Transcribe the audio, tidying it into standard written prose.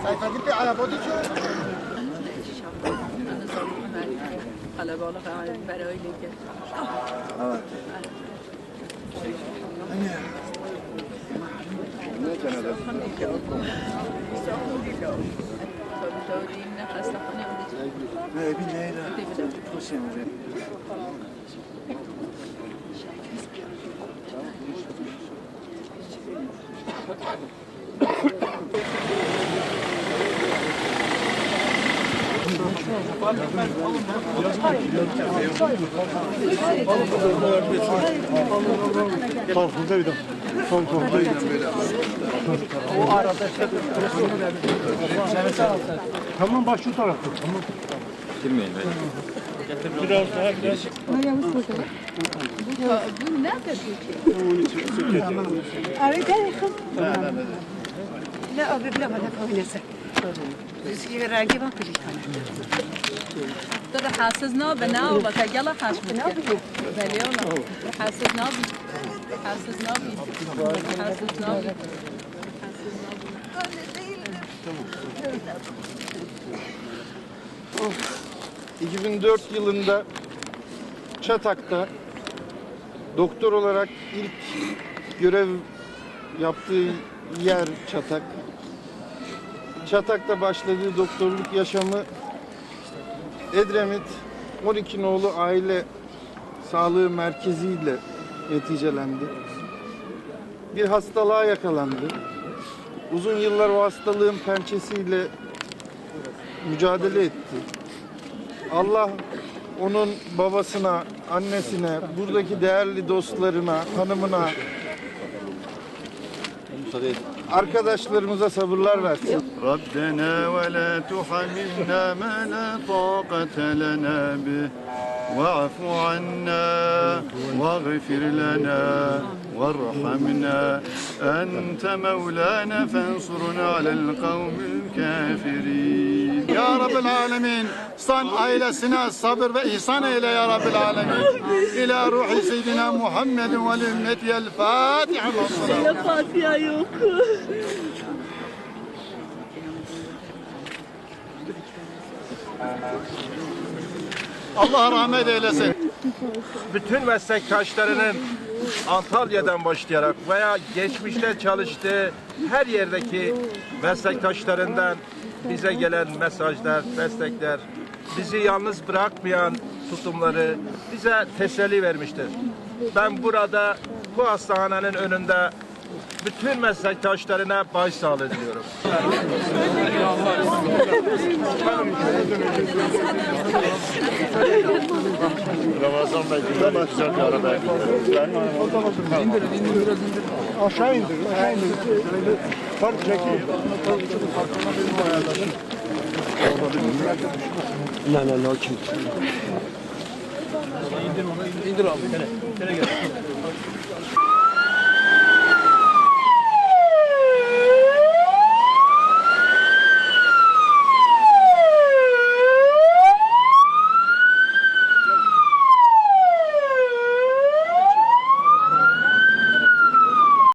سيفدي عرباتي شو؟ على بالا فهم برای لیکه. نه جنازه. نه بی نه توصیه می‌کنم. Tamam bak şu tarafta. Tamam. Girmeyin. Biraz daha biraz. Bu nerede peki? Abi telefon. لا أبي بلا ولا كوينسة. زي راجي ما بيجي كنا. ترى حاسسنا بنا وبتجلا حاسبنا. بليونا. حاسسنا بي. حاسسنا بي. حاسسنا بي. 2004 yılında Çatak'ta doktor olarak ilk görev yaptığı yer Çatak. Çatak'ta başladığı doktorluk yaşamı Edremit 12 nolu aile sağlığı merkeziyle neticelendi. Bir hastalığa yakalandı. Uzun yıllar o hastalığın pençesiyle mücadele etti. Allah onun babasına, annesine, buradaki değerli dostlarına, hanımına, arkadaşlarımıza sabırlar versin. Rabbena ve la tuhamilna ma la taqata lana bih. واعف عنا واغفر لنا وارحمنا أنت مولانا فانصرنا على القوم الكافرين يا رب العالمين صن ailesine sabır ve ihsan eyle ya Rabbil alemin. İlâ ruhi seyyidina Muhammedin ve ümmetiye Fatiha. Fatiha yok. Allah rahmet eylesin. Bütün meslektaşlarının Antalya'dan başlayarak veya geçmişte çalıştığı her yerdeki meslektaşlarından bize gelen mesajlar, destekler, bizi yalnız bırakmayan tutumları bize teselli vermiştir. Ben burada bu hastanenin önünde bütün meslektaşlarına başsağlığı diliyorum. Ramazan Bey güzel bir araba. İndir biraz indir. Aşağı indir. Fark çekiyor. Ne lakin. İndir abi. Gel gel.